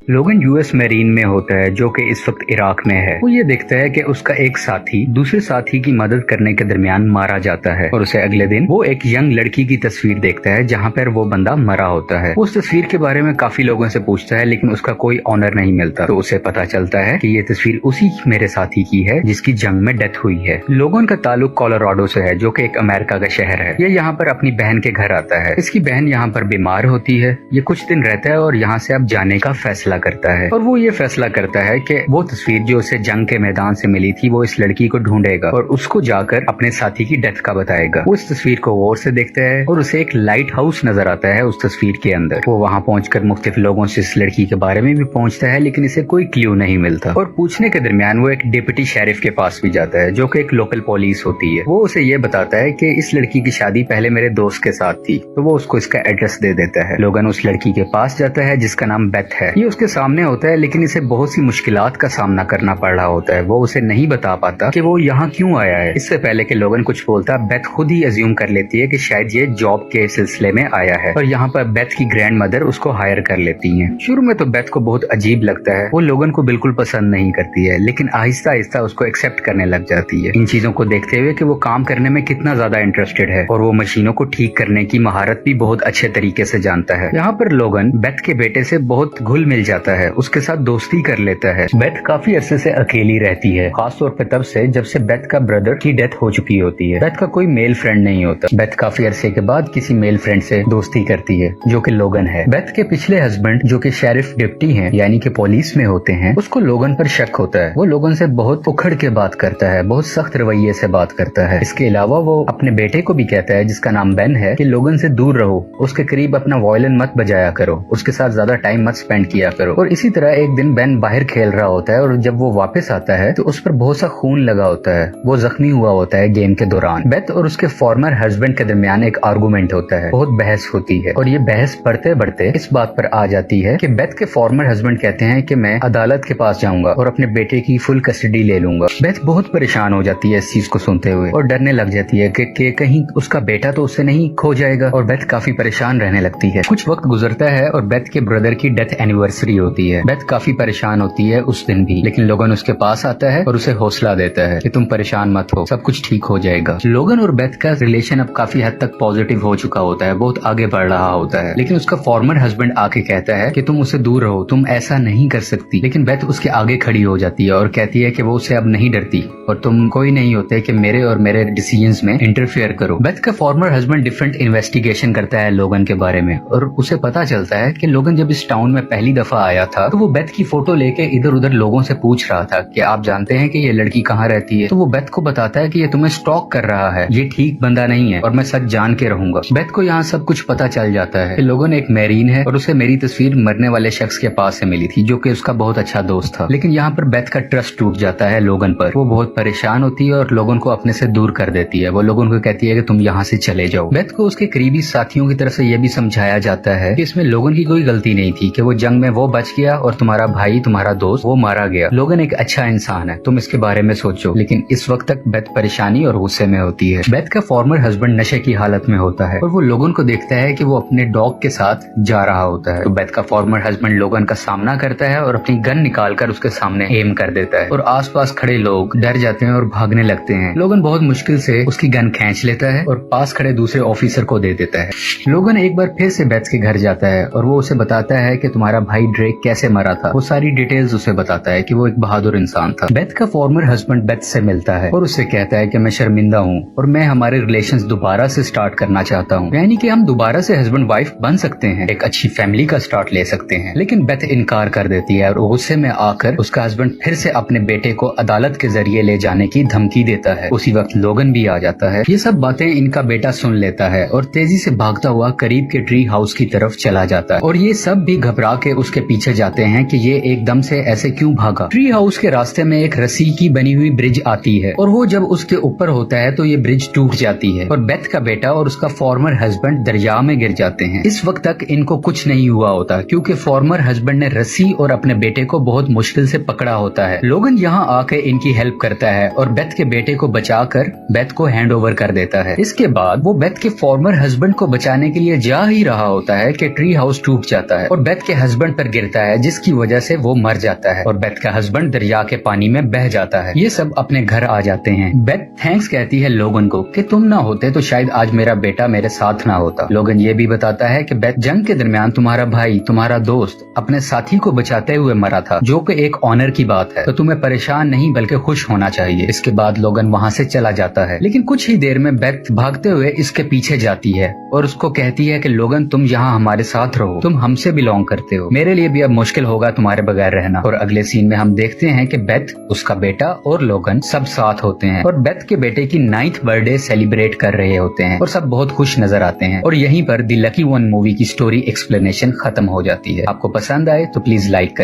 लोगन US marine में होता है जो कि इस वक्त इराक में है। वो ये देखता है कि उसका एक साथी दूसरे साथी की मदद करने के दरमियान मारा जाता है और उसे अगले दिन वो एक यंग लड़की की तस्वीर देखता है जहाँ पर वो बंदा मरा होता है। उस तस्वीर के बारे में काफी लोगों से पूछता है लेकिन उसका कोई ऑनर नहीं मिलता। तो उसे पता चलता है कि ये तस्वीर उसी मेरे साथी की है जिसकी जंग में डेथ हुई है। लोगन का ताल्लुक कोलोराडो से है जो कि एक अमेरिका का शहर है। ये यहाँ पर अपनी बहन के घर आता है। इसकी बहन यहाँ पर बीमार होती है। ये कुछ दिन रहता है और यहाँ से अब जाने का फैसला करता है और वो ये फैसला करता है कि वो तस्वीर जो उसे जंग के मैदान से मिली थी वो इस लड़की को ढूंढेगा और उसको जाकर अपने साथी की डेथ का बताएगा। वो इस तस्वीर को गौर से देखता है और उसे एक लाइट हाउस नजर आता है उस तस्वीर के अंदर। वो वहाँ पहुंचकर मुख्तलिफ लोगों से इस लड़की के बारे में भी पूछता है लेकिन इसे कोई क्लू नहीं मिलता और पूछने के दरमियान वो एक डिप्टी शेरिफ के पास भी जाता है जो कि एक लोकल पुलिस होती है। वो उसे ये बताता है कि इस लड़की की शादी पहले मेरे दोस्त के साथ थी। तो वो उसको इसका एड्रेस दे देता है। लोगन उस लड़की के पास जाता है जिसका नाम बेथ है। ये उसके सामने होता है लेकिन इसे बहुत सी मुश्किलात का सामना करना पड़ रहा होता है। वो उसे नहीं बता पाता कि वो यहाँ क्यों आया है। इससे पहले कि लोगन कुछ बोलता बेथ खुद ही अज्यूम कर लेती है कि शायद ये जॉब के सिलसिले में आया है और यहाँ पर बेथ की ग्रैंड मदर उसको हायर कर लेती हैं। शुरू में तो बेथ को बहुत अजीब लगता है। वो लोगन को बिल्कुल पसंद नहीं करती है लेकिन आहिस्ता आहिस्ता उसको एक्सेप्ट करने लग जाती है इन चीजों को देखते हुए कि वो काम करने में कितना ज्यादा इंटरेस्टेड है और वो मशीनों को ठीक करने की महारत भी बहुत अच्छे तरीके से जानता है। यहाँ पर लोगन बेथ के बेटे से बहुत घुल मिल जाता है, उसके साथ दोस्ती कर लेता है। बेथ काफी अरसे से अकेली रहती है, खासतौर पे तब से जब से बेथ का ब्रदर की डेथ हो चुकी होती है। बेथ का कोई मेल फ्रेंड नहीं होता। बेथ काफी अरसे के बाद किसी मेल फ्रेंड से दोस्ती करती है जो कि लोगन है। बेथ के पिछले हस्बैंड जो कि शेरिफ डिप्टी हैं यानी कि पुलिस में होते हैं, उसको लोगन पर शक होता है। वो लोगन से बहुत उखड़ के बात करता है, बहुत सख्त रवैये से बात करता है। इसके अलावा वो अपने बेटे को भी कहता है जिसका नाम बेन है कि लोगन से दूर रहो, उसके करीब अपना वायलिन मत बजाया करो, उसके साथ ज्यादा टाइम मत स्पेंड किया करो। और इसी तरह एक दिन बेन बाहर खेल रहा होता है और जब वो वापस आता है तो उस पर बहुत सा खून लगा होता है। वो जख्मी हुआ होता है गेम के दौरान। बेथ और उसके फॉर्मर हस्बैंड के दरमियान एक आर्गुमेंट होता है, बहुत बहस होती है और ये बहस बढ़ते बढ़ते इस बात पर आ जाती है कि बेथ के फॉर्मर हस्बैंड कहते हैं कि मैं अदालत के पास जाऊंगा और अपने बेटे की फुल कस्टडी ले लूंगा। बेथ बहुत परेशान हो जाती है इस चीज को सुनते हुए और डरने लग जाती है कि कहीं उसका बेटा तो उससे नहीं खो जाएगा और बेथ काफी परेशान रहने लगती है। कुछ वक्त गुजरता है और बेथ के ब्रदर की डेथ एनिवर्सरी होती है। बेथ काफी परेशान होती है उस दिन भी, लेकिन लोगन उसके पास आता है और उसे हौसला देता है कि तुम परेशान मत हो, सब कुछ ठीक हो जाएगा। लोगन और बेथ का रिलेशन अब काफी हद तक पॉजिटिव हो चुका होता है, बहुत आगे बढ़ रहा होता है। लेकिन उसका फॉर्मर हस्बैंड आके कहता है कि तुम उससे दूर रहो, तुम ऐसा नहीं कर सकती। लेकिन बेथ उसके आगे खड़ी हो जाती है और कहती है कि वो उससे अब नहीं डरती और तुम कोई नहीं होते कि मेरे और मेरे डिसीजंस में इंटरफेयर करो। बेथ का फॉर्मर हस्बैंड डिफरेंट इन्वेस्टिगेशन करता है लोगन के बारे में और उसे पता चलता है कि लोगन जब इस टाउन में पहली दफा आया था तो वो बेथ की फोटो लेके इधर उधर लोगों से पूछ रहा था कि आप जानते हैं कि ये लड़की कहाँ रहती है। तो वो बेथ को बताता है कि ये तुम्हें स्टॉक कर रहा है, ये ठीक बंदा नहीं है और मैं सच जान के रहूंगा। बेथ को यहाँ सब कुछ पता चल जाता है कि लोगन एक मैरीन है और उसे मेरी तस्वीर मरने वाले शख्स के पास से मिली थी जो कि उसका बहुत अच्छा दोस्त था। लेकिन यहाँ पर बेथ का ट्रस्ट टूट जाता है लोगन पर। वो बहुत परेशान होती है और लोगन को अपने से दूर कर देती है। वो लोगन को कहती है कि तुम यहाँ से चले जाओ। बेथ को उसके करीबी साथियों की तरफ से यह भी समझाया जाता है कि इसमें लोगन की कोई गलती नहीं थी, कि वो जंग में वो बच गया और तुम्हारा भाई, तुम्हारा दोस्त वो मारा गया। लोगन एक अच्छा इंसान है, तुम इसके बारे में सोचो। लेकिन इस वक्त तक बेथ परेशानी और गुस्से में होती है। बेथ का फॉर्मर हस्बैंड नशे की हालत में होता है और वो लोगन को देखता है कि वो अपने डॉग के साथ जा रहा होता है। तो बेथ का फॉर्मर हस्बैंड लोगन का सामना करता है और अपनी गन निकालकर उसके सामने एम कर देता है और आसपास खड़े लोग डर जाते हैं और भागने लगते हैं। लोगन बहुत मुश्किल से उसकी गन खींच लेता है और पास खड़े दूसरे ऑफिसर को दे देता है। लोगन एक बार फिर से बेथ के घर जाता है और वो उसे बताता है कि तुम्हारा भाई ड्रेक कैसे मरा था। वो सारी डिटेल्स उसे बताता है कि वो एक बहादुर इंसान था। बेथ का फॉर्मर हस्बैंड बेथ से मिलता है और उससे कहता है कि मैं शर्मिंदा हूँ और मैं हमारे रिलेशंस दोबारा से स्टार्ट करना चाहता हूँ, यानी कि हम दोबारा से हस्बैंड वाइफ बन सकते हैं, एक अच्छी फैमिली का स्टार्ट ले सकते हैं। लेकिन बेथ इनकार कर देती है और गुस्से में आकर उसका हस्बैंड फिर से अपने बेटे को अदालत के जरिए ले जाने की धमकी देता है। उसी वक्त लोगन भी आ जाता है। ये सब बातें इनका बेटा सुन लेता है और तेजी से भागता हुआ करीब के ट्री हाउस की तरफ चला जाता है और ये सब भी घबरा के उसके पीछे जाते हैं कि ये एकदम से ऐसे क्यों भागा। ट्री हाउस के रास्ते में एक रस्सी की बनी हुई ब्रिज आती है और वो जब उसके ऊपर होता है तो ये ब्रिज टूट जाती है और बेथ का बेटा और उसका फॉर्मर हस्बैंड दरिया में गिर जाते हैं। इस वक्त तक इनको कुछ नहीं हुआ होता क्योंकि फॉर्मर हस्बैंड ने रस्सी और अपने बेटे को बहुत मुश्किल से पकड़ा होता है। लोगन यहाँ आके इनकी हेल्प करता है और बेथ के बेटे को बचाकर बेथ को हैंड ओवर कर देता है। इसके बाद वो बेथ के फॉर्मर हस्बैंड को बचाने के लिए जा ही रहा होता है कि ट्री हाउस टूट जाता है और बेथ के हस्बैंड पर गिरता है जिसकी वजह से वो मर जाता है और बेथ का हस्बैंड दरिया के पानी में बह जाता है। ये सब अपने घर आ जाते हैं। बेथ थैंक्स कहती है लोगन को कि तुम ना होते तो शायद आज मेरा बेटा मेरे साथ ना होता। लोगन ये भी बताता है कि बेथ जंग के दरमियान तुम्हारा भाई, तुम्हारा दोस्त अपने साथी को बचाते हुए मरा था, जो कि एक ऑनर की बात है, तो तुम्हें परेशान नहीं बल्कि खुश होना चाहिए। इसके बाद लोगन वहाँ से चला जाता है, लेकिन कुछ ही देर में बेथ भागते हुए इसके पीछे जाती है और उसको कहती है कि लोगन तुम यहाँ हमारे साथ रहो, तुम हमसे बिलोंग करते हो, मेरे लिए भी अब मुश्किल होगा तुम्हारे बगैर रहना। और अगले सीन में हम देखते हैं कि बेथ, उसका बेटा और लोगन सब साथ होते हैं और बेथ के बेटे की 9th बर्थडे सेलिब्रेट कर रहे होते हैं और सब बहुत खुश नजर आते हैं। और यहीं पर द लकी वन मूवी की स्टोरी एक्सप्लेनेशन खत्म हो जाती है। आपको पसंद आए तो प्लीज लाइक करें।